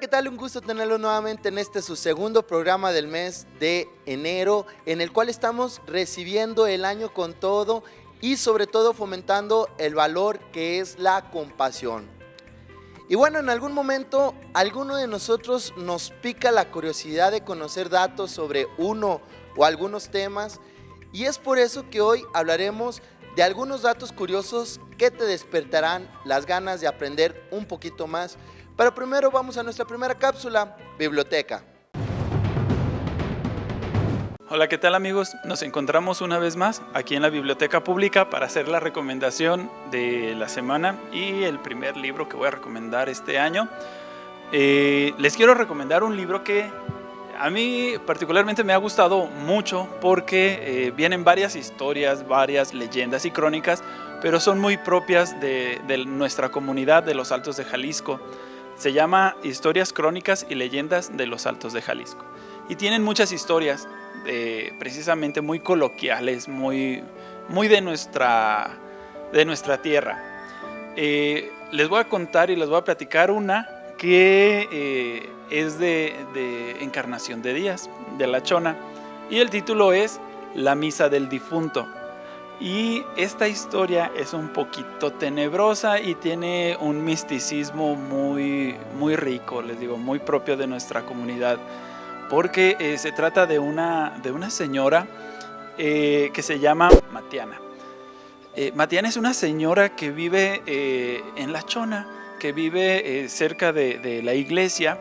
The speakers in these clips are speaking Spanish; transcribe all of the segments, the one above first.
¿qué tal? Un gusto tenerlo nuevamente en este su segundo programa del mes de enero, en el cual estamos recibiendo el año con todo y sobre todo fomentando el valor que es la compasión. Y bueno, en algún momento, alguno de nosotros nos pica la curiosidad de conocer datos sobre uno o algunos temas, y es por eso que hoy hablaremos de algunos datos curiosos que te despertarán las ganas de aprender un poquito más. Pero primero vamos a nuestra primera cápsula, Biblioteca. Hola, ¿qué tal amigos? Nos encontramos una vez más aquí en la Biblioteca Pública para hacer la recomendación de la semana y el primer libro que voy a recomendar este año. Les quiero recomendar un libro que a mí particularmente me ha gustado mucho porque vienen varias historias, varias leyendas y crónicas, pero son muy propias de nuestra comunidad de los Altos de Jalisco. Se llama Historias, Crónicas y Leyendas de los Altos de Jalisco. Y tienen muchas historias precisamente muy coloquiales, muy de nuestra tierra. Les voy a contar y les voy a platicar una que es de Encarnación de Díaz, de La Chona, y el título es La Misa del Difunto. Y esta historia es un poquito tenebrosa y tiene un misticismo muy rico, les digo, muy propio de nuestra comunidad, porque se trata de una señora que se llama Matiana. Matiana es una señora que vive en La Chona, que vive cerca de la iglesia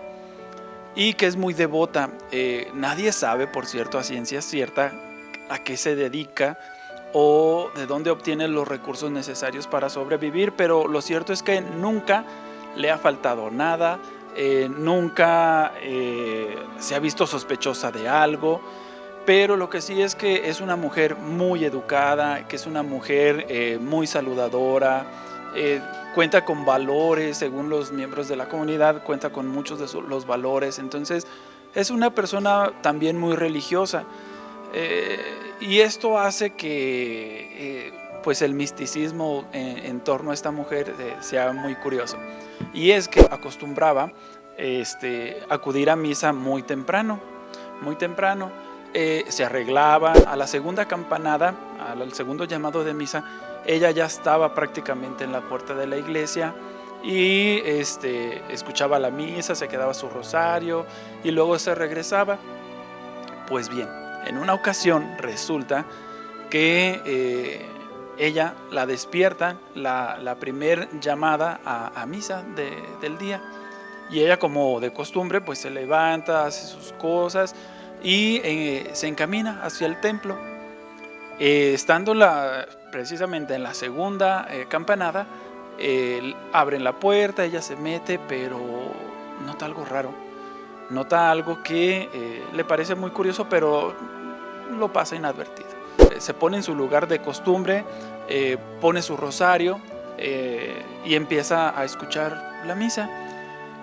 y que es muy devota. Nadie sabe, por cierto, a ciencia cierta a qué se dedica o de dónde obtiene los recursos necesarios para sobrevivir, pero lo cierto es que nunca le ha faltado nada, nunca se ha visto sospechosa de algo, pero lo que sí es que es una mujer muy educada, que es una mujer muy saludadora, cuenta con valores, según los miembros de la comunidad, cuenta con muchos de los valores, entonces es una persona también muy religiosa. Y esto hace que pues el misticismo en torno a esta mujer sea muy curioso. Y es que acostumbraba acudir a misa muy temprano. Se arreglaba a la segunda campanada, al segundo llamado de misa. Ella ya estaba prácticamente en la puerta de la iglesia y escuchaba la misa, se quedaba su rosario y luego se regresaba. Pues bien, en una ocasión resulta que ella la despierta, la primer llamada a misa del día, y ella, como de costumbre, pues se levanta, hace sus cosas y se encamina hacia el templo. Estando precisamente en la segunda campanada, abren la puerta, ella se mete, pero nota algo raro. Nota algo que le parece muy curioso, pero lo pasa inadvertido. Se pone en su lugar de costumbre, pone su rosario y empieza a escuchar la misa.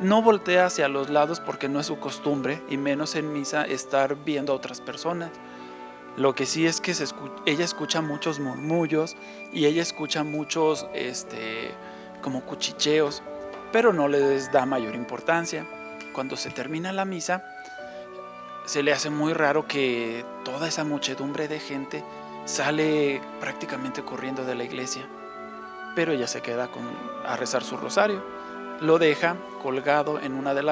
No voltea hacia los lados porque no es su costumbre, y menos en misa, estar viendo a otras personas. Lo que sí es que ella escucha muchos murmullos y ella escucha muchos como cuchicheos, pero no les da mayor importancia. Cuando se termina la misa, se le hace muy raro que toda esa muchedumbre de gente sale prácticamente corriendo de la iglesia, pero ella se queda a rezar su rosario, lo deja colgado en una de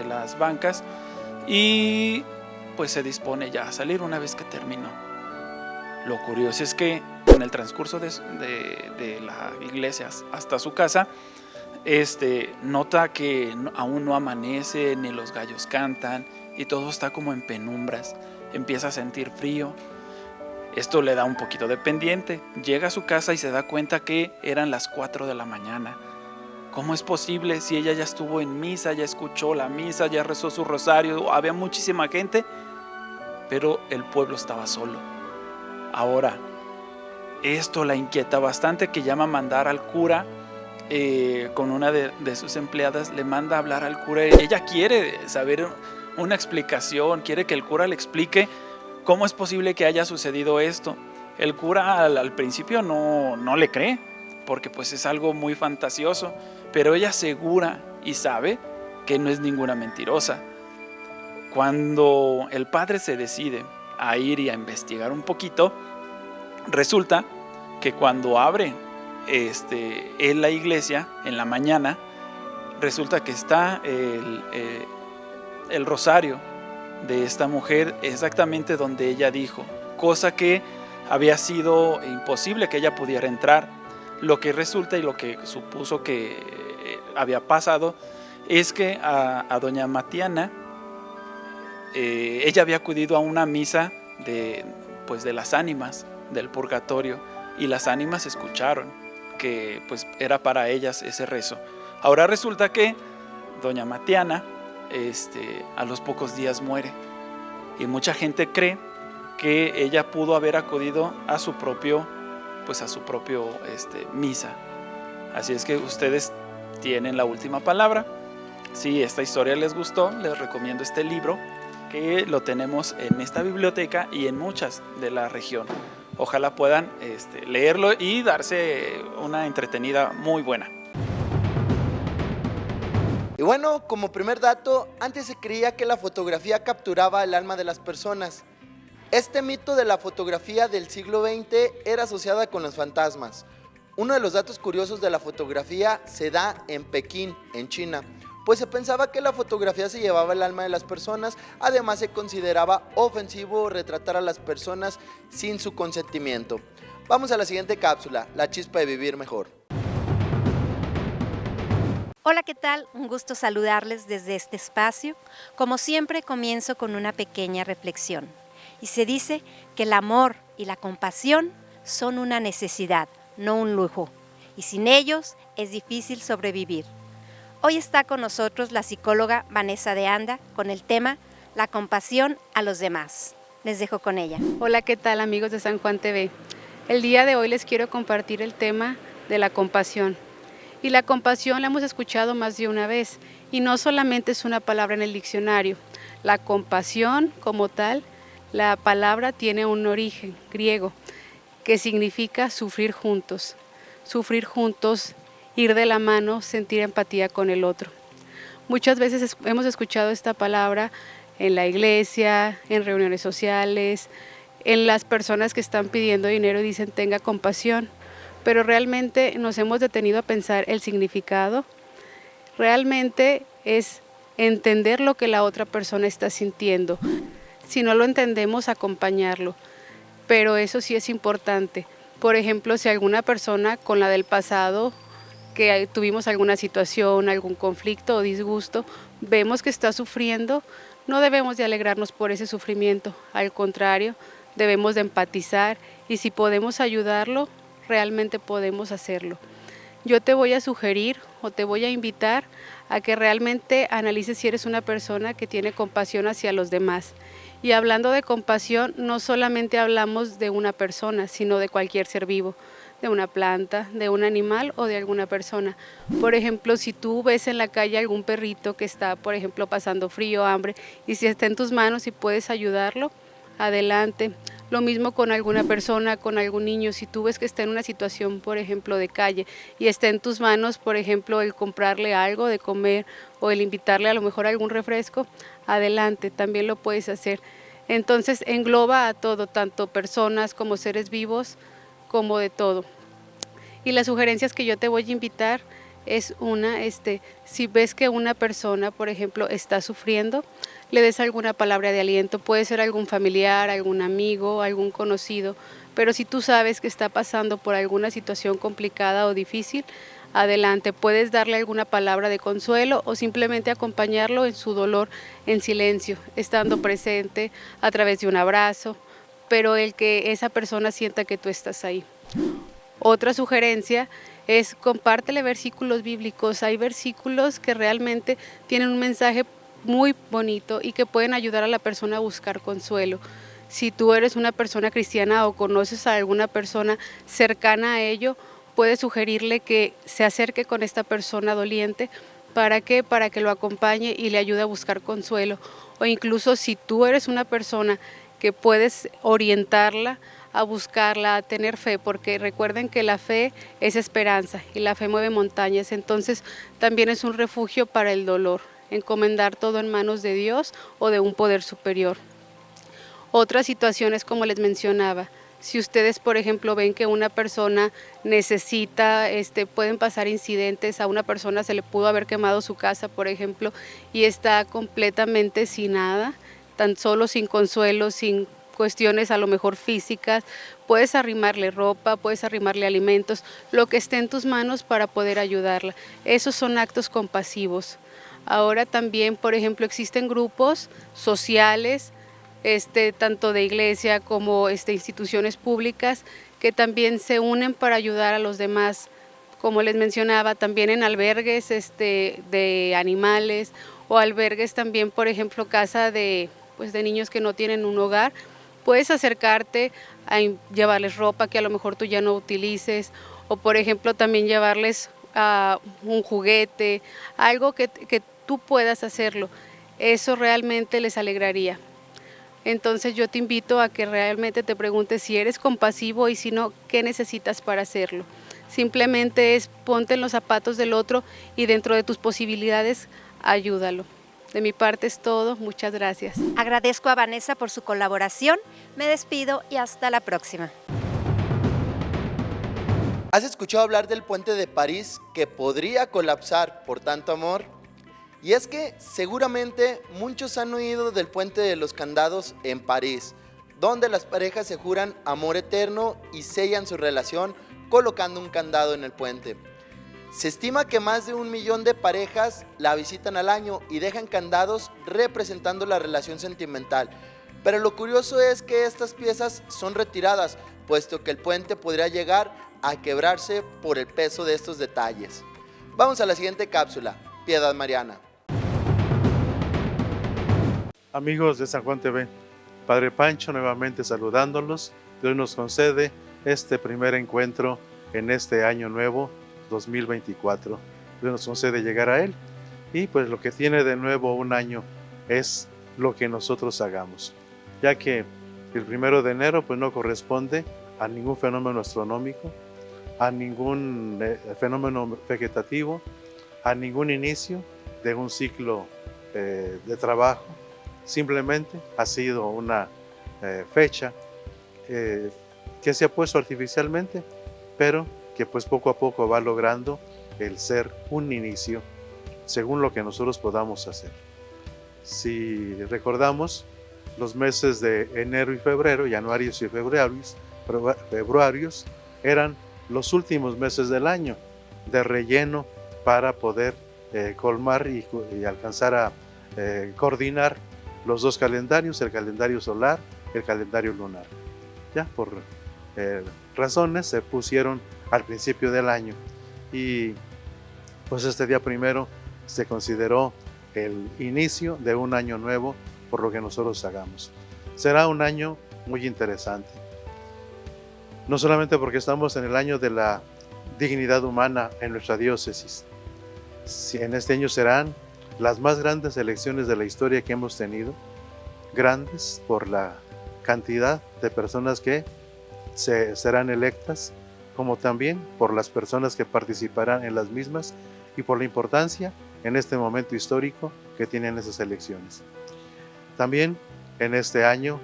las bancas y pues se dispone ya a salir una vez que terminó. Lo curioso es que en el transcurso de la iglesia hasta su casa, nota que aún no amanece, ni los gallos cantan y todo está como en penumbras. Empieza a sentir frío. Esto le da un poquito de pendiente. Llega a su casa y se da cuenta que eran las 4 de la mañana. ¿Cómo es posible si ella ya estuvo en misa, ya escuchó la misa, ya rezó su rosario, había muchísima gente, pero el pueblo estaba solo? Ahora, esto la inquieta bastante, que llama a mandar al cura. Con una de sus empleadas le manda a hablar al cura. Ella quiere saber una explicación, quiere que el cura le explique cómo es posible que haya sucedido esto. El cura al principio no le cree, porque pues es algo muy fantasioso, pero ella segura y sabe que no es ninguna mentirosa. Cuando el padre se decide a ir y a investigar un poquito, resulta que cuando abre en la iglesia en la mañana, resulta que está el rosario de esta mujer exactamente donde ella dijo, cosa que había sido imposible que ella pudiera entrar. Lo que resulta y lo que supuso que había pasado es que a doña Matiana, ella había acudido a una misa de las ánimas del purgatorio, y las ánimas escucharon que pues era para ellas ese rezo. Ahora resulta que doña Matiana a los pocos días muere, y mucha gente cree que ella pudo haber acudido a su propio misa. Así es que ustedes tienen la última palabra. Si esta historia les gustó, les recomiendo este libro, que lo tenemos en esta biblioteca y en muchas de la región. Ojalá puedan leerlo y darse una entretenida muy buena. Y bueno, como primer dato, antes se creía que la fotografía capturaba el alma de las personas. Este mito de la fotografía del siglo XX era asociada con los fantasmas. Uno de los datos curiosos de la fotografía se da en Pekín, en China, pues se pensaba que la fotografía se llevaba el alma de las personas. Además, se consideraba ofensivo retratar a las personas sin su consentimiento. Vamos a la siguiente cápsula, la chispa de vivir mejor. Hola, ¿qué tal? Un gusto saludarles desde este espacio. Como siempre, comienzo con una pequeña reflexión. Y se dice que el amor y la compasión son una necesidad, no un lujo. Y sin ellos es difícil sobrevivir. Hoy está con nosotros la psicóloga Vanessa de Anda con el tema La compasión a los demás. Les dejo con ella. Hola, ¿qué tal, amigos de San Juan TV? El día de hoy les quiero compartir el tema de la compasión. Y la compasión la hemos escuchado más de una vez, y no solamente es una palabra en el diccionario. La compasión como tal, la palabra tiene un origen griego que significa sufrir juntos. Sufrir juntos, ir de la mano, sentir empatía con el otro. Muchas veces hemos escuchado esta palabra en la iglesia, en reuniones sociales, en las personas que están pidiendo dinero y dicen tenga compasión, pero realmente nos hemos detenido a pensar el significado. Realmente es entender lo que la otra persona está sintiendo. Si no lo entendemos, acompañarlo, pero eso sí es importante. Por ejemplo, si alguna persona con la del pasado, que tuvimos alguna situación, algún conflicto o disgusto, vemos que está sufriendo, no debemos de alegrarnos por ese sufrimiento, al contrario, debemos de empatizar, y si podemos ayudarlo, realmente podemos hacerlo. Yo te voy a sugerir o te voy a invitar a que realmente analices si eres una persona que tiene compasión hacia los demás. Y hablando de compasión, no solamente hablamos de una persona, sino de cualquier ser vivo, de una planta, de un animal o de alguna persona. Por ejemplo, si tú ves en la calle algún perrito que está, por ejemplo, pasando frío, hambre, y si está en tus manos y puedes ayudarlo, adelante. Lo mismo con alguna persona, con algún niño. Si tú ves que está en una situación, por ejemplo, de calle, y está en tus manos, por ejemplo, el comprarle algo de comer o el invitarle a lo mejor algún refresco, adelante, también lo puedes hacer. Entonces engloba a todo, tanto personas como seres vivos, como de todo. Y las sugerencias que yo te voy a invitar es si ves que una persona, por ejemplo, está sufriendo, le des alguna palabra de aliento. Puede ser algún familiar, algún amigo, algún conocido, pero si tú sabes que está pasando por alguna situación complicada o difícil, adelante, puedes darle alguna palabra de consuelo o simplemente acompañarlo en su dolor en silencio, estando presente a través de un abrazo, pero el que esa persona sienta que tú estás ahí. Otra sugerencia es compártele versículos bíblicos. Hay versículos que realmente tienen un mensaje muy bonito y que pueden ayudar a la persona a buscar consuelo. Si tú eres una persona cristiana o conoces a alguna persona cercana a ello, puedes sugerirle que se acerque con esta persona doliente. ¿Para qué? Para que lo acompañe y le ayude a buscar consuelo. O incluso si tú eres una persona que puedes orientarla a buscarla, a tener fe, porque recuerden que la fe es esperanza y la fe mueve montañas, entonces también es un refugio para el dolor. encomendar todo en manos de Dios o de un poder superior. Otras situaciones, como les mencionaba, si ustedes, por ejemplo, ven que una persona necesita, pueden pasar incidentes, a una persona se le pudo haber quemado su casa, por ejemplo, y está completamente sin nada, tan solo sin consuelo, sin cuestiones a lo mejor físicas, puedes arrimarle ropa, puedes arrimarle alimentos, lo que esté en tus manos para poder ayudarla. Esos son actos compasivos. Ahora también, por ejemplo, existen grupos sociales, tanto de iglesia como instituciones públicas que también se unen para ayudar a los demás, como les mencionaba, también en albergues de animales o albergues también, por ejemplo, casa de niños que no tienen un hogar. Puedes acercarte a llevarles ropa que a lo mejor tú ya no utilices, o por ejemplo también llevarles un juguete, algo que tú puedas hacerlo. Eso realmente les alegraría. Entonces yo te invito a que realmente te preguntes si eres compasivo y si no, ¿qué necesitas para hacerlo? Simplemente es ponte en los zapatos del otro y dentro de tus posibilidades, ayúdalo. De mi parte es todo, muchas gracias. Agradezco a Vanessa por su colaboración, me despido y hasta la próxima. ¿Has escuchado hablar del puente de París que podría colapsar por tanto amor? Y es que seguramente muchos han oído del puente de los candados en París, donde las parejas se juran amor eterno y sellan su relación colocando un candado en el puente. Se estima que más de 1 millón de parejas la visitan al año y dejan candados representando la relación sentimental. Pero lo curioso es que estas piezas son retiradas, puesto que el puente podría llegar a quebrarse por el peso de estos detalles. Vamos a la siguiente cápsula, Piedad Mariana. Amigos de San Juan TV, Padre Pancho nuevamente saludándolos. Dios nos concede este primer encuentro en este año nuevo 2024. Dios nos concede llegar a Él y pues lo que tiene de nuevo un año es lo que nosotros hagamos, ya que el 1 de enero pues no corresponde a ningún fenómeno astronómico, a ningún fenómeno vegetativo, a ningún inicio de un ciclo de trabajo. Simplemente ha sido una fecha que se ha puesto artificialmente, pero que pues poco a poco va logrando el ser un inicio según lo que nosotros podamos hacer. Si recordamos, los meses de enero y febrero, januarios y februrios, eran los últimos meses del año de relleno para poder colmar y alcanzar a coordinar los dos calendarios, el calendario solar y el calendario lunar. Ya por razones se pusieron al principio del año y pues este día primero se consideró el inicio de un año nuevo por lo que nosotros hagamos. Será un año muy interesante, no solamente porque estamos en el año de la dignidad humana en nuestra diócesis. En este año serán las más grandes elecciones de la historia que hemos tenido, grandes por la cantidad de personas que serán electas, como también por las personas que participarán en las mismas y por la importancia en este momento histórico que tienen esas elecciones. También en este año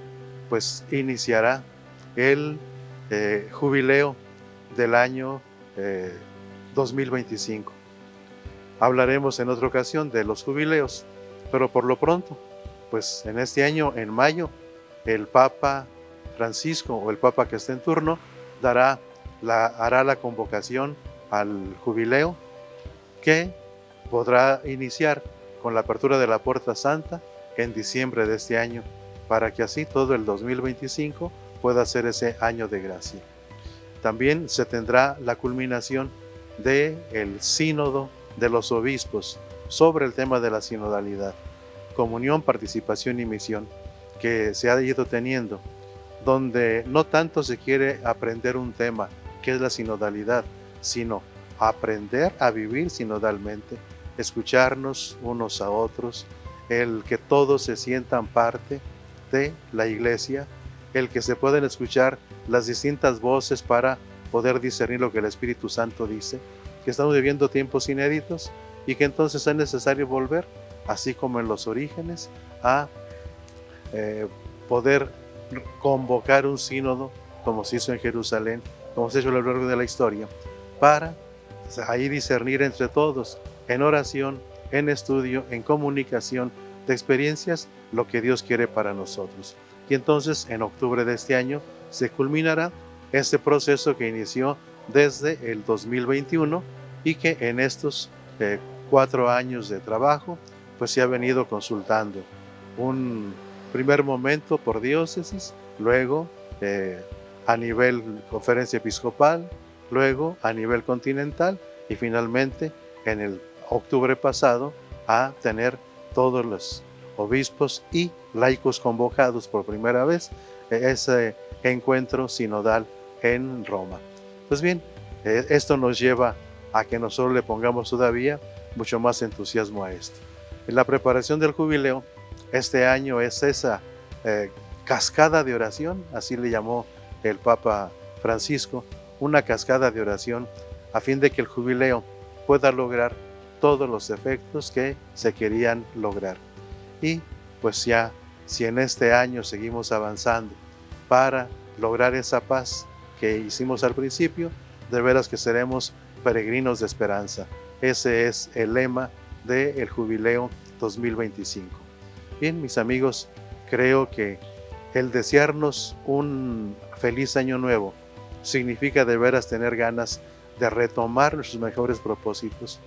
pues iniciará el jubileo del año 2025. Hablaremos en otra ocasión de los jubileos, pero por lo pronto, pues en este año, en mayo, el Papa Francisco o el Papa que esté en turno hará la convocación al jubileo que podrá iniciar con la apertura de la Puerta Santa en diciembre de este año, para que así todo el 2025 pueda ser ese año de gracia. También se tendrá la culminación del sínodo de los obispos sobre el tema de la sinodalidad, comunión, participación y misión, que se ha ido teniendo, donde no tanto se quiere aprender un tema que es la sinodalidad, sino aprender a vivir sinodalmente, escucharnos unos a otros, el que todos se sientan parte de la iglesia, el que se puedan escuchar las distintas voces para poder discernir lo que el Espíritu Santo dice, que estamos viviendo tiempos inéditos y que entonces es necesario volver así como en los orígenes, a poder convocar un sínodo, como se hizo en Jerusalén, como se hizo a lo largo de la historia, para ahí discernir entre todos, en oración, en estudio, en comunicación de experiencias, lo que Dios quiere para nosotros. Y entonces, en octubre de este año, se culminará este proceso que inició desde el 2021 y que en estos 4 años de trabajo, pues se ha venido consultando. Un primer momento por diócesis, luego a nivel conferencia episcopal, luego a nivel continental y finalmente en el octubre pasado a tener todos los obispos y laicos convocados por primera vez ese encuentro sinodal en Roma. Pues bien, esto nos lleva a que nosotros le pongamos todavía mucho más entusiasmo a esto. En la preparación del jubileo, este año es esa cascada de oración, así le llamó el Papa Francisco, una cascada de oración a fin de que el jubileo pueda lograr todos los efectos que se querían lograr. Y pues ya, si en este año seguimos avanzando para lograr esa paz que hicimos al principio, de veras que seremos peregrinos de esperanza. Ese es el lema del Jubileo 2025. Bien, mis amigos, creo que el desearnos un feliz año nuevo significa de veras tener ganas de retomar nuestros mejores propósitos,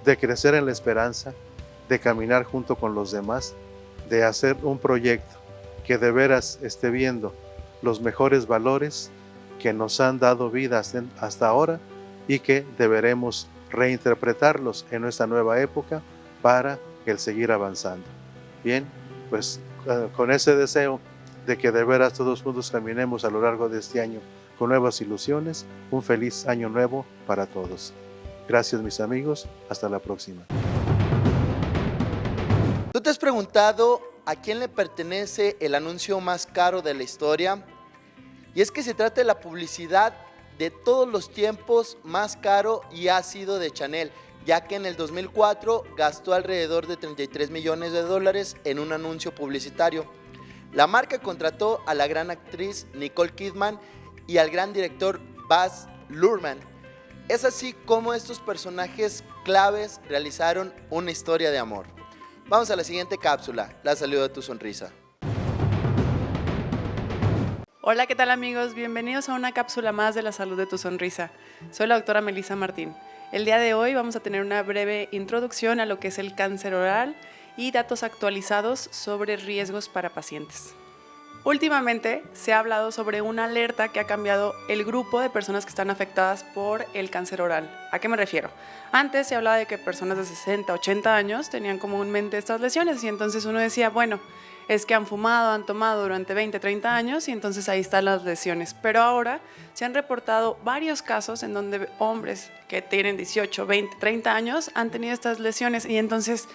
de crecer en la esperanza, de caminar junto con los demás, de hacer un proyecto que de veras esté viendo los mejores valores que nos han dado vida hasta ahora y que deberemos reinterpretarlos en nuestra nueva época para el seguir avanzando. Bien, pues con ese deseo de que de veras todos juntos caminemos a lo largo de este año con nuevas ilusiones, un feliz año nuevo para todos. Gracias, mis amigos, hasta la próxima. ¿Tú te has preguntado a quién le pertenece el anuncio más caro de la historia? Y es que se trata de la publicidad de todos los tiempos más caro y ha sido de Chanel, ya que en el 2004 gastó alrededor de $33 millones en un anuncio publicitario. La marca contrató a la gran actriz Nicole Kidman y al gran director Baz Luhrmann. Es así como estos personajes claves realizaron una historia de amor. Vamos a la siguiente cápsula, la salud de tu sonrisa. Hola, ¿qué tal amigos? Bienvenidos a una cápsula más de la salud de tu sonrisa. Soy la doctora Melissa Martín. El día de hoy vamos a tener una breve introducción a lo que es el cáncer oral y datos actualizados sobre riesgos para pacientes. Últimamente se ha hablado sobre una alerta que ha cambiado el grupo de personas que están afectadas por el cáncer oral. ¿A qué me refiero? Antes se hablaba de que personas de 60, 80 años tenían comúnmente estas lesiones y entonces uno decía, bueno, es que han fumado, han tomado durante 20, 30 años y entonces ahí están las lesiones. Pero ahora se han reportado varios casos en donde hombres que tienen 18, 20, 30 años han tenido estas lesiones y entonces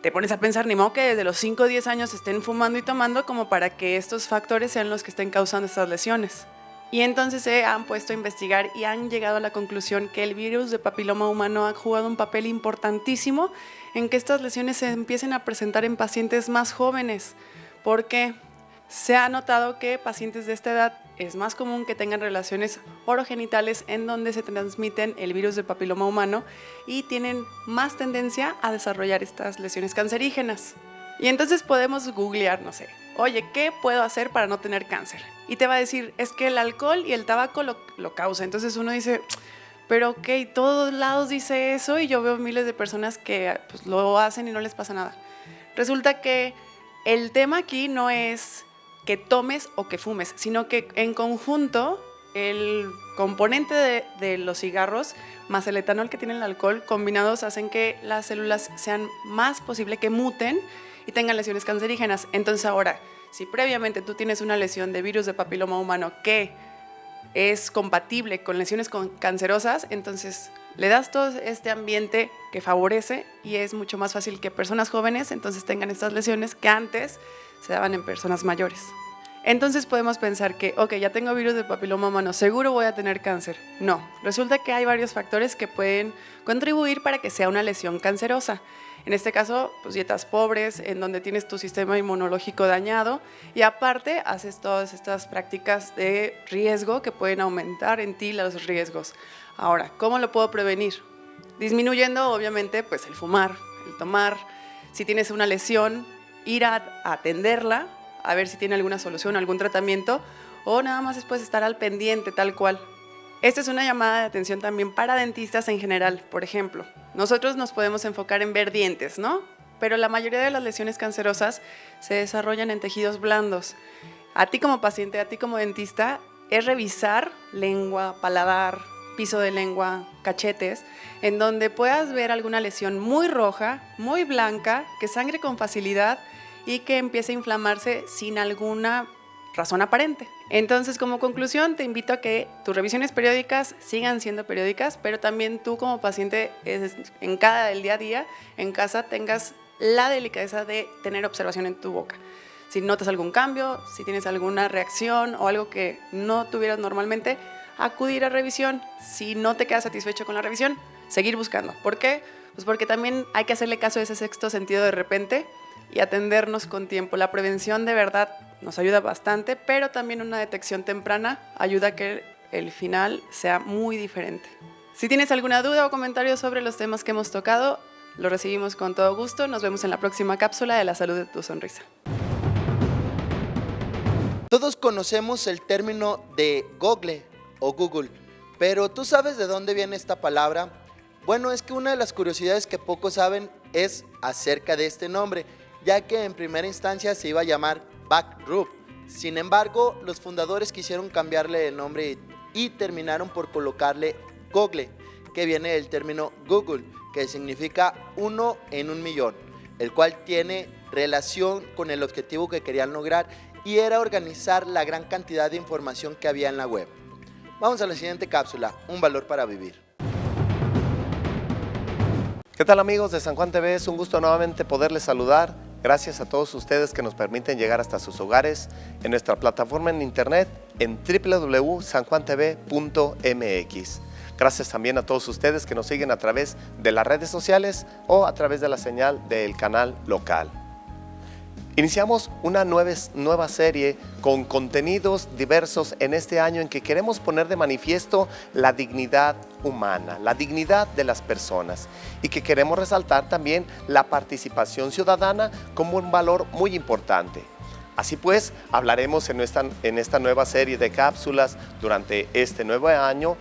te pones a pensar, ni modo que desde los 5 o 10 años estén fumando y tomando como para que estos factores sean los que estén causando estas lesiones. Y entonces se han puesto a investigar y han llegado a la conclusión que el virus de papiloma humano ha jugado un papel importantísimo en que estas lesiones se empiecen a presentar en pacientes más jóvenes, porque se ha notado que pacientes de esta edad es más común que tengan relaciones orogenitales en donde se transmiten el virus de papiloma humano y tienen más tendencia a desarrollar estas lesiones cancerígenas. Y entonces podemos googlear, no sé, oye, ¿qué puedo hacer para no tener cáncer? Y te va a decir, es que el alcohol y el tabaco lo causa. Entonces uno dice, pero ok, todos lados dice eso y yo veo miles de personas que pues, lo hacen y no les pasa nada. Resulta que el tema aquí no es que tomes o que fumes, sino que en conjunto el componente de los cigarros más el etanol que tiene el alcohol combinados hacen que las células sean más posible que muten y tengan lesiones cancerígenas. Entonces ahora, si previamente tú tienes una lesión de virus de papiloma humano que es compatible con lesiones cancerosas, entonces le das todo este ambiente que favorece y es mucho más fácil que personas jóvenes entonces tengan estas lesiones que antes se daban en personas mayores. Entonces podemos pensar que, ok, ya tengo virus de papiloma humano, seguro voy a tener cáncer. No, resulta que hay varios factores que pueden contribuir para que sea una lesión cancerosa. En este caso, pues dietas pobres, en donde tienes tu sistema inmunológico dañado y aparte haces todas estas prácticas de riesgo que pueden aumentar en ti los riesgos. Ahora, ¿cómo lo puedo prevenir? Disminuyendo, obviamente, pues el fumar, el tomar. Si tienes una lesión, ir a atenderla, a ver si tiene alguna solución, algún tratamiento, o nada más después estar al pendiente, tal cual. Esta es una llamada de atención también para dentistas en general. Por ejemplo, nosotros nos podemos enfocar en ver dientes, ¿no? Pero la mayoría de las lesiones cancerosas se desarrollan en tejidos blandos. A ti como paciente, a ti como dentista, es revisar lengua, paladar, piso de lengua, cachetes, en donde puedas ver alguna lesión muy roja, muy blanca, que sangre con facilidad y que empiece a inflamarse sin alguna razón aparente. Entonces, como conclusión, te invito a que tus revisiones periódicas sigan siendo periódicas, pero también tú como paciente, en cada el día a día, en casa, tengas la delicadeza de tener observación en tu boca. Si notas algún cambio, si tienes alguna reacción o algo que no tuvieras normalmente, acudir a revisión. Si no te quedas satisfecho con la revisión, seguir buscando. ¿Por qué? Pues porque también hay que hacerle caso a ese sexto sentido de repente y atendernos con tiempo. La prevención de verdad nos ayuda bastante, pero también una detección temprana ayuda a que el final sea muy diferente. Si tienes alguna duda o comentario sobre los temas que hemos tocado, lo recibimos con todo gusto. Nos vemos en la próxima cápsula de la salud de tu sonrisa. Todos conocemos el término de Google o Google, pero ¿tú sabes de dónde viene esta palabra? Bueno, es que una de las curiosidades que pocos saben es acerca de este nombre, ya que en primera instancia se iba a llamar Backrub. Sin embargo, los fundadores quisieron cambiarle el nombre y terminaron por colocarle Google, que viene del término Google, que significa 1 en 1.000.000, el cual tiene relación con el objetivo que querían lograr y era organizar la gran cantidad de información que había en la web. Vamos a la siguiente cápsula, un valor para vivir. ¿Qué tal amigos de San Juan TV? Es un gusto nuevamente poderles saludar. Gracias a todos ustedes que nos permiten llegar hasta sus hogares en nuestra plataforma en internet en www.sanjuantv.mx. Gracias también a todos ustedes que nos siguen a través de las redes sociales o a través de la señal del canal local. Iniciamos una nueva serie con contenidos diversos en este año en que queremos poner de manifiesto la dignidad humana, la dignidad de las personas y que queremos resaltar también la participación ciudadana como un valor muy importante. Así pues, hablaremos en esta nueva serie de cápsulas durante este nuevo año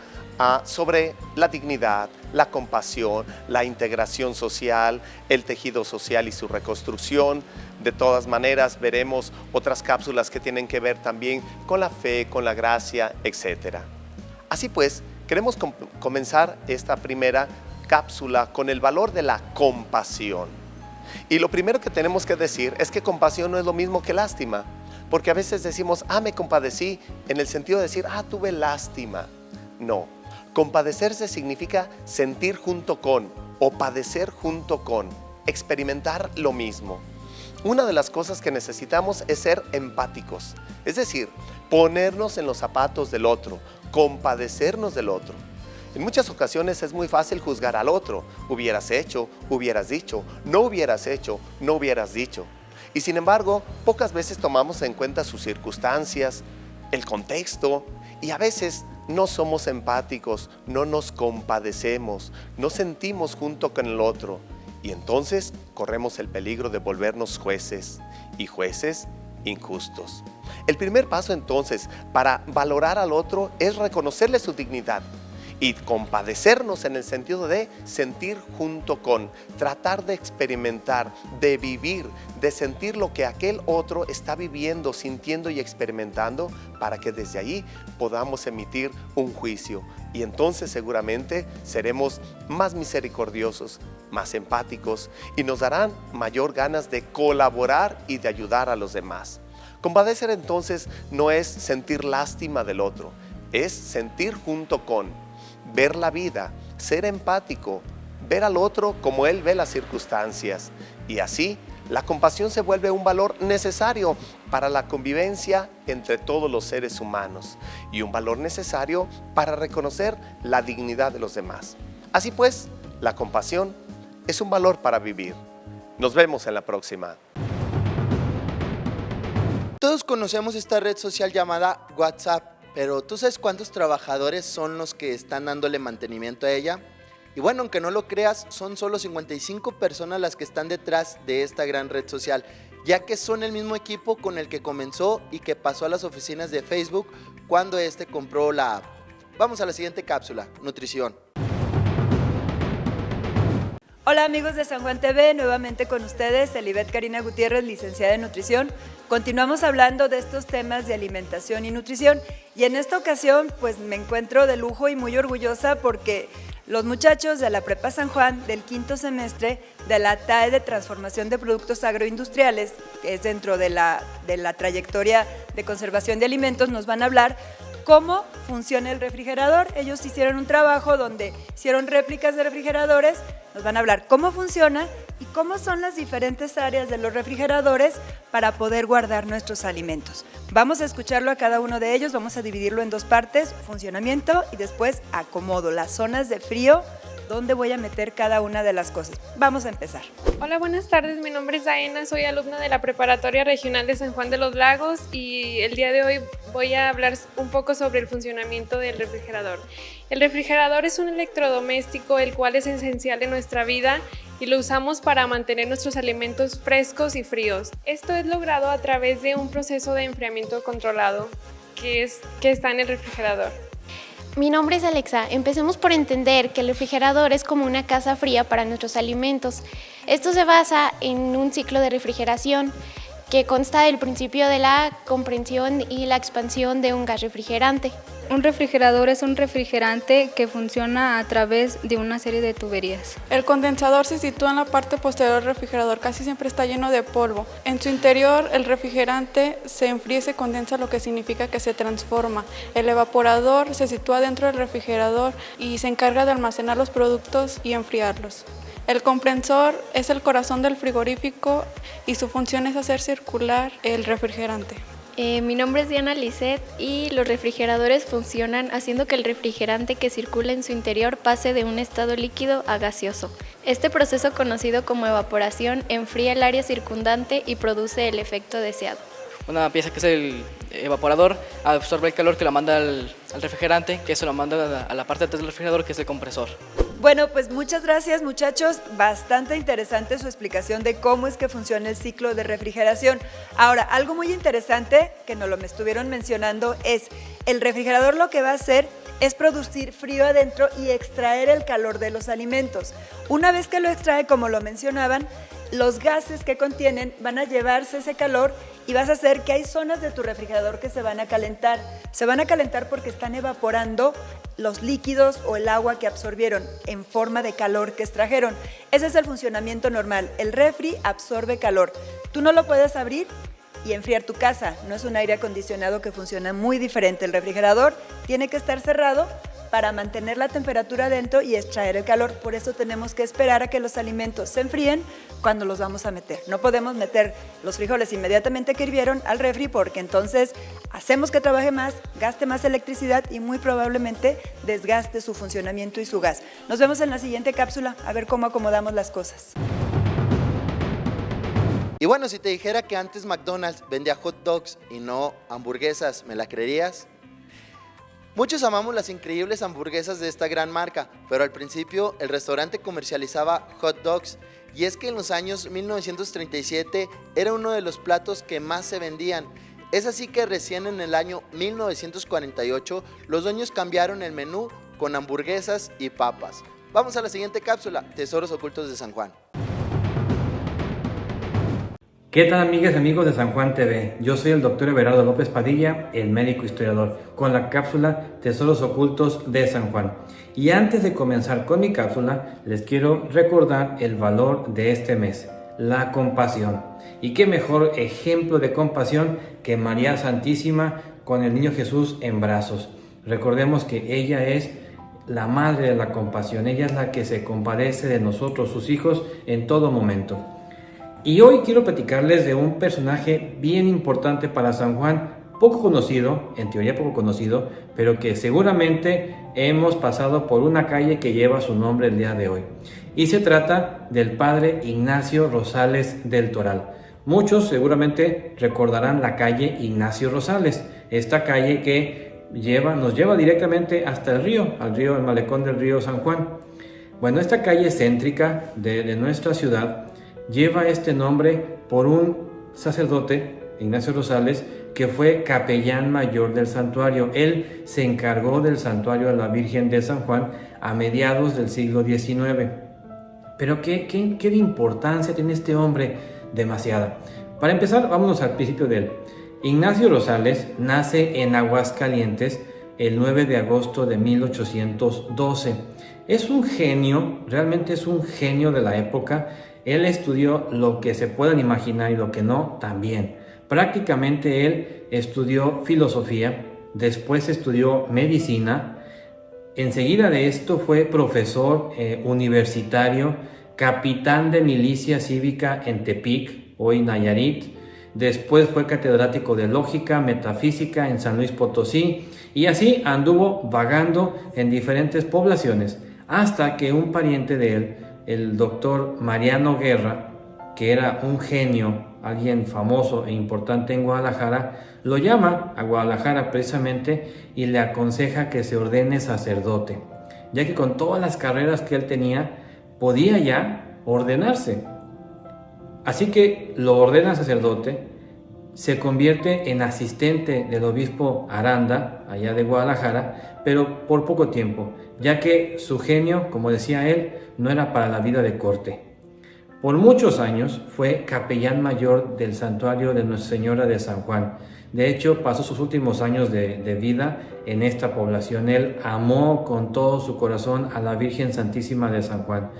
sobre la dignidad, la compasión, la integración social, el tejido social y su reconstrucción. De todas maneras, veremos otras cápsulas que tienen que ver también con la fe, con la gracia, etc. Así pues, queremos comenzar esta primera cápsula con el valor de la compasión. Y lo primero que tenemos que decir es que compasión no es lo mismo que lástima, porque a veces decimos, me compadecí, en el sentido de decir, tuve lástima. No. Compadecerse significa sentir junto con o padecer junto con, experimentar lo mismo. Una de las cosas que necesitamos es ser empáticos, es decir, ponernos en los zapatos del otro, compadecernos del otro. En muchas ocasiones es muy fácil juzgar al otro, hubieras hecho, hubieras dicho, no hubieras hecho, no hubieras dicho. Y sin embargo, pocas veces tomamos en cuenta sus circunstancias, el contexto, y a veces no somos empáticos, no nos compadecemos, no sentimos junto con el otro. Y entonces corremos el peligro de volvernos jueces y jueces injustos. El primer paso entonces para valorar al otro es reconocerle su dignidad y compadecernos en el sentido de sentir junto con, tratar de experimentar, de vivir, de sentir lo que aquel otro está viviendo, sintiendo y experimentando para que desde ahí podamos emitir un juicio. Y entonces seguramente seremos más misericordiosos, más empáticos y nos darán mayor ganas de colaborar y de ayudar a los demás. Compadecer entonces no es sentir lástima del otro, es sentir junto con, ver la vida, ser empático, ver al otro como él ve las circunstancias. Y así la compasión se vuelve un valor necesario para la convivencia entre todos los seres humanos y un valor necesario para reconocer la dignidad de los demás. Así pues, la compasión es un valor para vivir. Nos vemos en la próxima. Todos conocemos esta red social llamada WhatsApp, pero ¿tú sabes cuántos trabajadores son los que están dándole mantenimiento a ella? Y bueno, aunque no lo creas, son solo 55 personas las que están detrás de esta gran red social, ya que son el mismo equipo con el que comenzó y que pasó a las oficinas de Facebook cuando este compró la app. Vamos a la siguiente cápsula, nutrición. Hola amigos de San Juan TV, nuevamente con ustedes, Elibet Karina Gutiérrez, licenciada en nutrición. Continuamos hablando de estos temas de alimentación y nutrición y en esta ocasión pues me encuentro de lujo y muy orgullosa porque los muchachos de la Prepa San Juan del quinto semestre de la TAE de Transformación de Productos Agroindustriales, que es dentro de la trayectoria de conservación de alimentos, nos van a hablar cómo funciona el refrigerador. Ellos hicieron un trabajo donde hicieron réplicas de refrigeradores, nos van a hablar cómo funciona y cómo son las diferentes áreas de los refrigeradores para poder guardar nuestros alimentos. Vamos a escucharlo a cada uno de ellos, vamos a dividirlo en dos partes, funcionamiento y después acomodo, las zonas de frío, dónde voy a meter cada una de las cosas. Vamos a empezar. Hola, buenas tardes. Mi nombre es Daena, soy alumna de la Preparatoria Regional de San Juan de los Lagos y el día de hoy voy a hablar un poco sobre el funcionamiento del refrigerador. El refrigerador es un electrodoméstico el cual es esencial en nuestra vida y lo usamos para mantener nuestros alimentos frescos y fríos. Esto es logrado a través de un proceso de enfriamiento controlado que está en el refrigerador. Mi nombre es Alexa. Empecemos por entender que el refrigerador es como una casa fría para nuestros alimentos. Esto se basa en un ciclo de refrigeración que consta del principio de la comprensión y la expansión de un gas refrigerante. Un refrigerador es un refrigerante que funciona a través de una serie de tuberías. El condensador se sitúa en la parte posterior del refrigerador, casi siempre está lleno de polvo. En su interior el refrigerante se enfría y se condensa, lo que significa que se transforma. El evaporador se sitúa dentro del refrigerador y se encarga de almacenar los productos y enfriarlos. El compresor es el corazón del frigorífico y su función es hacer circular el refrigerante. Mi nombre es Diana Lisset y los refrigeradores funcionan haciendo que el refrigerante que circula en su interior pase de un estado líquido a gaseoso. Este proceso, conocido como evaporación, enfría el área circundante y produce el efecto deseado. Una pieza que es el evaporador absorbe el calor que lo manda al refrigerante, que eso lo manda a la parte de atrás del refrigerador, que es el compresor. Bueno, pues muchas gracias muchachos, bastante interesante su explicación de cómo es que funciona el ciclo de refrigeración. Ahora, algo muy interesante que nos lo me estuvieron mencionando es, el refrigerador lo que va a hacer es producir frío adentro y extraer el calor de los alimentos. Una vez que lo extrae, como lo mencionaban, los gases que contienen van a llevarse ese calor y vas a hacer que hay zonas de tu refrigerador que se van a calentar. Se van a calentar porque están evaporando los líquidos o el agua que absorbieron en forma de calor que extrajeron. Ese es el funcionamiento normal. El refri absorbe calor. Tú no lo puedes abrir y enfriar tu casa. No es un aire acondicionado que funciona muy diferente. El refrigerador tiene que estar cerrado para mantener la temperatura dentro y extraer el calor. Por eso tenemos que esperar a que los alimentos se enfríen cuando los vamos a meter. No podemos meter los frijoles inmediatamente que hirvieron al refri porque entonces hacemos que trabaje más, gaste más electricidad y muy probablemente desgaste su funcionamiento y su gas. Nos vemos en la siguiente cápsula a ver cómo acomodamos las cosas. Y bueno, si te dijera que antes McDonald's vendía hot dogs y no hamburguesas, ¿me la creerías? Muchos amamos las increíbles hamburguesas de esta gran marca, pero al principio el restaurante comercializaba hot dogs y es que en los años 1937 era uno de los platos que más se vendían. Es así que recién en el año 1948 los dueños cambiaron el menú con hamburguesas y papas. Vamos a la siguiente cápsula, Tesoros Ocultos de San Juan. ¿Qué tal amigas y amigos de San Juan TV? Yo soy el doctor Everardo López Padilla, el médico historiador, con la cápsula Tesoros Ocultos de San Juan. Y antes de comenzar con mi cápsula, les quiero recordar el valor de este mes, la compasión. Y qué mejor ejemplo de compasión que María Santísima con el niño Jesús en brazos. Recordemos que ella es la madre de la compasión, ella es la que se compadece de nosotros, sus hijos, en todo momento. Y hoy quiero platicarles de un personaje bien importante para San Juan, poco conocido, en teoría poco conocido, pero que seguramente hemos pasado por una calle que lleva su nombre el día de hoy. Y se trata del padre Ignacio Rosales del Toral. Muchos seguramente recordarán la calle Ignacio Rosales, esta calle que nos lleva directamente hasta el malecón del río San Juan. Bueno, esta calle céntrica de nuestra ciudad lleva este nombre por un sacerdote, Ignacio Rosales, que fue capellán mayor del santuario. Él se encargó del santuario de la Virgen de San Juan a mediados del siglo XIX. Pero ¿qué de importancia tiene este hombre? Demasiada. Para empezar, vámonos al principio de él. Ignacio Rosales nace en Aguascalientes el 9 de agosto de 1812. Es un genio, realmente es un genio de la época. Él estudió lo que se puedan imaginar y lo que no, también. Prácticamente él estudió filosofía, después estudió medicina. Enseguida de esto fue profesor universitario, capitán de milicia cívica en Tepic, hoy Nayarit. Después fue catedrático de lógica, metafísica en San Luis Potosí, y así anduvo vagando en diferentes poblaciones, hasta que un pariente de él, el doctor Mariano Guerra, que era un genio, alguien famoso e importante en Guadalajara, lo llama a Guadalajara precisamente y le aconseja que se ordene sacerdote, ya que con todas las carreras que él tenía, podía ya ordenarse. Así que lo ordena sacerdote, se convierte en asistente del obispo Aranda, allá de Guadalajara, pero por poco tiempo, ya que su genio, como decía él, no era para la vida de corte. Por muchos años fue capellán mayor del santuario de Nuestra Señora de San Juan. De hecho, pasó sus últimos años de vida en esta población. Él amó con todo su corazón a la Virgen Santísima de San Juan.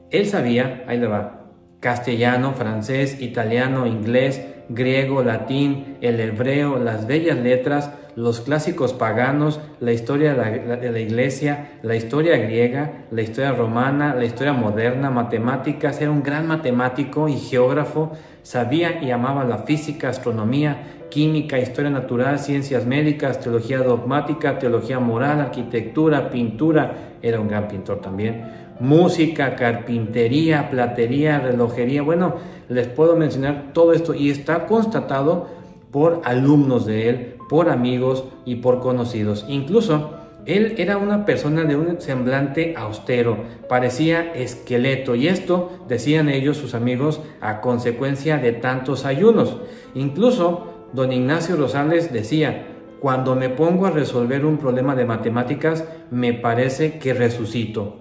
Él sabía, ahí le va, castellano, francés, italiano, inglés, griego, latín, el hebreo, las bellas letras, los clásicos paganos, la historia de la iglesia, la historia griega, la historia romana, la historia moderna, matemáticas. Era un gran matemático y geógrafo. Sabía y amaba la física, astronomía, química, historia natural, ciencias médicas, teología dogmática, teología moral, arquitectura, pintura. Era un gran pintor también. Música, carpintería, platería, relojería. Bueno, les puedo mencionar todo esto y está constatado por alumnos de él, por amigos y por conocidos. Incluso él era una persona de un semblante austero, parecía esqueleto, y esto, decían ellos, sus amigos, a consecuencia de tantos ayunos. Incluso don Ignacio Rosales decía: cuando me pongo a resolver un problema de matemáticas, me parece que resucito.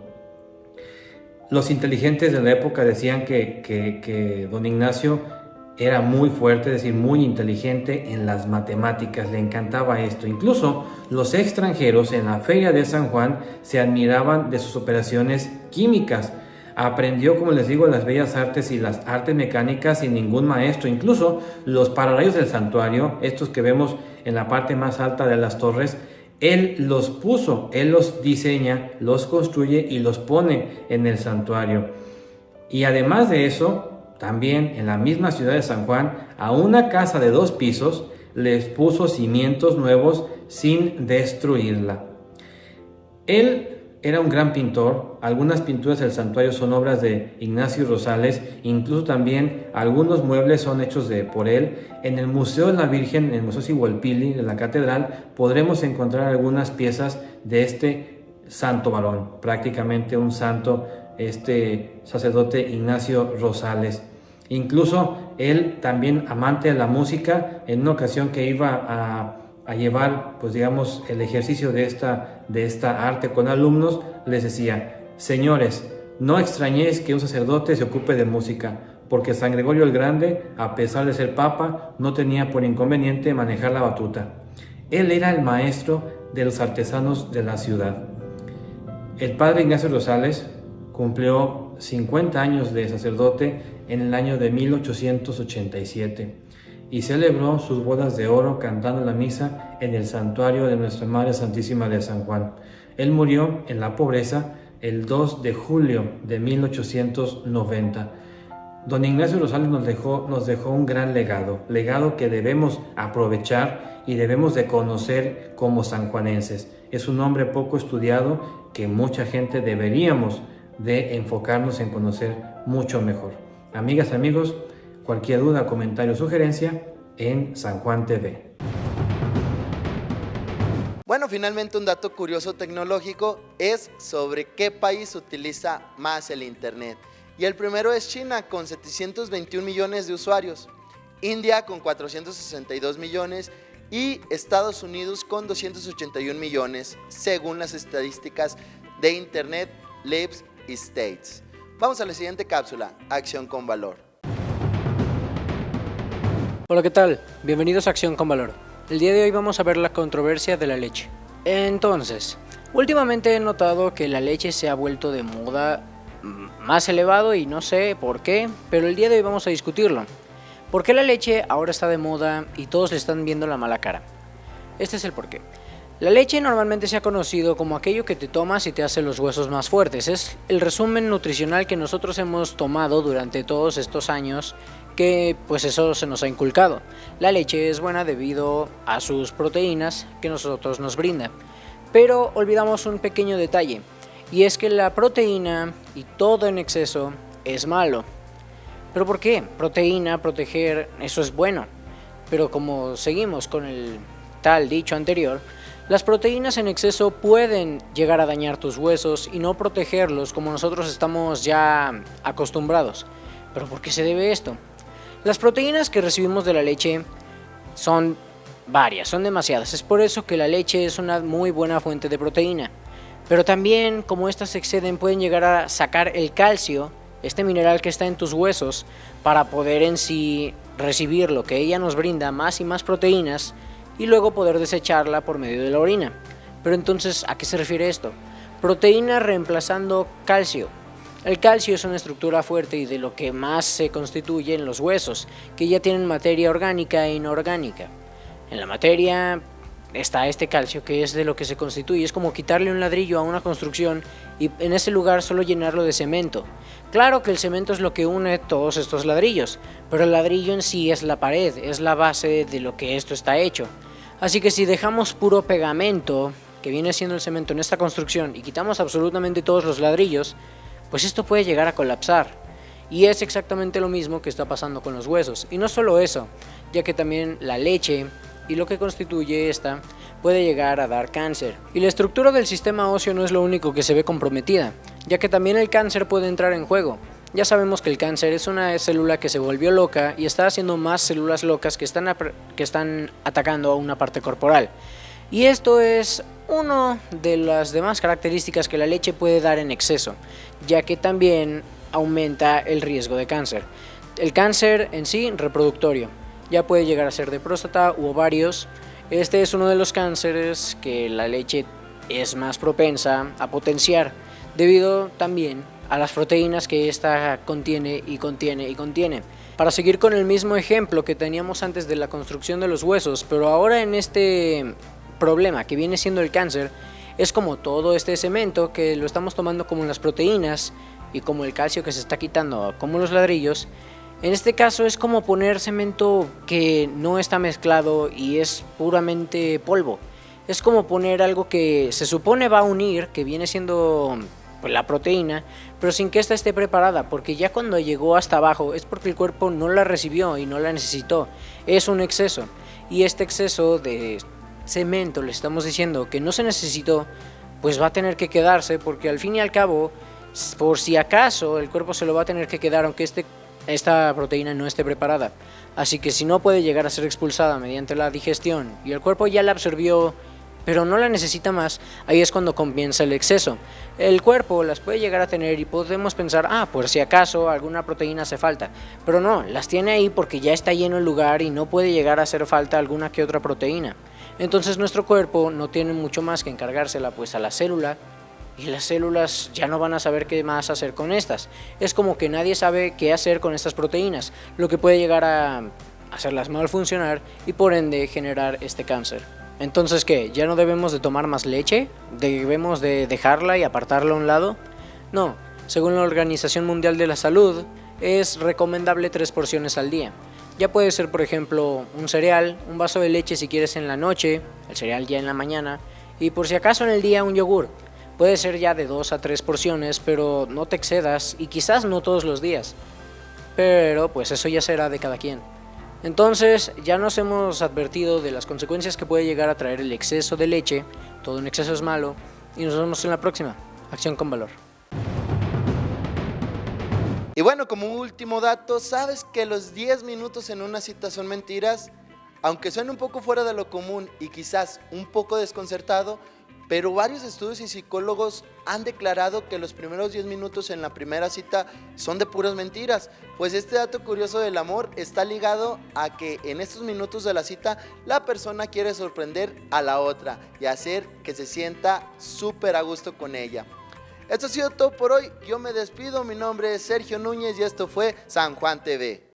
Los inteligentes de la época decían que don Ignacio era muy fuerte, es decir, muy inteligente en las matemáticas, le encantaba esto. Incluso los extranjeros en la Feria de San Juan se admiraban de sus operaciones químicas. Aprendió, como les digo, las bellas artes y las artes mecánicas sin ningún maestro. Incluso los pararrayos del santuario, estos que vemos en la parte más alta de las torres, él los puso, él los diseña, los construye y los pone en el santuario. Y además de eso, también en la misma ciudad de San Juan, a una casa de 2 pisos, les puso cimientos nuevos sin destruirla. Él era un gran pintor. Algunas pinturas del santuario son obras de Ignacio Rosales, incluso también algunos muebles son hechos por él. En el Museo de la Virgen, en el Museo Sigualpili de la Catedral, podremos encontrar algunas piezas de este santo varón, prácticamente un santo, este sacerdote Ignacio Rosales. Incluso él, también amante de la música, en una ocasión que iba a llevar, pues digamos, el ejercicio de esta arte con alumnos, les decía: señores, no extrañéis que un sacerdote se ocupe de música, porque San Gregorio el Grande, a pesar de ser papa, no tenía por inconveniente manejar la batuta. Él era el maestro de los artesanos de la ciudad. El padre Ignacio Rosales cumplió 50 años de sacerdote en el año de 1887 y celebró sus bodas de oro cantando la misa en el santuario de Nuestra Madre Santísima de San Juan. Él murió en la pobreza el 2 de julio de 1890. Don Ignacio Rosales nos dejó un gran legado que debemos aprovechar y debemos de conocer como sanjuanenses. Es un nombre poco estudiado que mucha gente deberíamos de enfocarnos en conocer mucho mejor. Amigas, amigos, cualquier duda, comentario o sugerencia en San Juan TV. Bueno, finalmente un dato curioso tecnológico es sobre qué país utiliza más el Internet. Y el primero es China con 721 millones de usuarios, India con 462 millones y Estados Unidos con 281 millones, según las estadísticas de Internet Lives States. Vamos a la siguiente cápsula, Acción con Valor. Hola, ¿qué tal? Bienvenidos a Acción con Valor. El día de hoy vamos a ver la controversia de la leche. Entonces, últimamente he notado que la leche se ha vuelto de moda más elevado y no sé por qué, pero el día de hoy vamos a discutirlo. ¿Por qué la leche ahora está de moda y todos le están viendo la mala cara? Este es el porqué. La leche normalmente se ha conocido como aquello que te tomas y te hace los huesos más fuertes. Es el resumen nutricional que nosotros hemos tomado durante todos estos años, que pues eso se nos ha inculcado. La leche es buena debido a sus proteínas que nosotros nos brinda. Pero olvidamos un pequeño detalle, y es que la proteína y todo en exceso es malo. ¿Pero por qué? Proteína, proteger, eso es bueno. Pero como seguimos con el tal dicho anterior, las proteínas en exceso pueden llegar a dañar tus huesos y no protegerlos como nosotros estamos ya acostumbrados. ¿Pero por qué se debe esto? Las proteínas que recibimos de la leche son varias, son demasiadas. Es por eso que la leche es una muy buena fuente de proteína. Pero también, como estas se exceden, pueden llegar a sacar el calcio, este mineral que está en tus huesos, para poder en sí recibir lo que ella nos brinda, más y más proteínas, y luego poder desecharla por medio de la orina. Pero entonces, ¿a qué se refiere esto? Proteína reemplazando calcio. El calcio es una estructura fuerte y de lo que más se constituye en los huesos, que ya tienen materia orgánica e inorgánica. En la materia está este calcio, que es de lo que se constituye. Es como quitarle un ladrillo a una construcción y en ese lugar solo llenarlo de cemento. Claro que el cemento es lo que une todos estos ladrillos, pero el ladrillo en sí es la pared, es la base de lo que esto está hecho. Así que si dejamos puro pegamento, que viene siendo el cemento en esta construcción, y quitamos absolutamente todos los ladrillos, pues esto puede llegar a colapsar. Y es exactamente lo mismo que está pasando con los huesos. Y no solo eso, ya que también la leche y lo que constituye esta puede llegar a dar cáncer. Y la estructura del sistema óseo no es lo único que se ve comprometida, ya que también el cáncer puede entrar en juego. Ya sabemos que el cáncer es una célula que se volvió loca y está haciendo más células locas que están atacando a una parte corporal. Y esto es una de las demás características que la leche puede dar en exceso, ya que también aumenta el riesgo de cáncer. El cáncer en sí, reproductorio, ya puede llegar a ser de próstata u ovarios. Este es uno de los cánceres que la leche es más propensa a potenciar, debido también a las proteínas que esta contiene. Para seguir con el mismo ejemplo que teníamos antes de la construcción de los huesos, pero ahora en este problema que viene siendo el cáncer, es como todo este cemento que lo estamos tomando como las proteínas y como el calcio que se está quitando como los ladrillos. En este caso es como poner cemento que no está mezclado y es puramente polvo. Es como poner algo que se supone va a unir, que viene siendo pues, la proteína, pero sin que ésta esté preparada, porque ya cuando llegó hasta abajo es porque el cuerpo no la recibió y no la necesitó. Es un exceso, y este exceso de cemento, le estamos diciendo que no se necesitó, pues va a tener que quedarse, porque al fin y al cabo, por si acaso, el cuerpo se lo va a tener que quedar, aunque esta proteína no esté preparada. Así que si no puede llegar a ser expulsada mediante la digestión y el cuerpo ya la absorbió, pero no la necesita más, ahí es cuando comienza el exceso. El cuerpo las puede llegar a tener y podemos pensar, por si acaso alguna proteína hace falta, pero no, las tiene ahí porque ya está lleno el lugar y no puede llegar a hacer falta alguna que otra proteína. Entonces nuestro cuerpo no tiene mucho más que encargársela pues a la célula, y las células ya no van a saber qué más hacer con estas. Es como que nadie sabe qué hacer con estas proteínas, lo que puede llegar a hacerlas mal funcionar y por ende generar este cáncer. Entonces, ¿qué? ¿Ya no debemos de tomar más leche? ¿Debemos de dejarla y apartarla a un lado? No, según la Organización Mundial de la Salud, es recomendable 3 porciones al día. Ya puede ser, por ejemplo, un cereal, un vaso de leche si quieres en la noche, el cereal ya en la mañana, y por si acaso en el día un yogur. Puede ser ya de 2 a 3 porciones, pero no te excedas y quizás no todos los días. Pero pues eso ya será de cada quien. Entonces ya nos hemos advertido de las consecuencias que puede llegar a traer el exceso de leche. Todo en exceso es malo y nos vemos en la próxima. Acción con valor. Y bueno, como último dato, ¿sabes que los 10 minutos en una cita son mentiras? Aunque suene un poco fuera de lo común y quizás un poco desconcertado, pero varios estudios y psicólogos han declarado que los primeros 10 minutos en la primera cita son de puras mentiras. Pues este dato curioso del amor está ligado a que en estos minutos de la cita la persona quiere sorprender a la otra y hacer que se sienta súper a gusto con ella. Esto ha sido todo por hoy, yo me despido, mi nombre es Sergio Núñez y esto fue San Juan TV.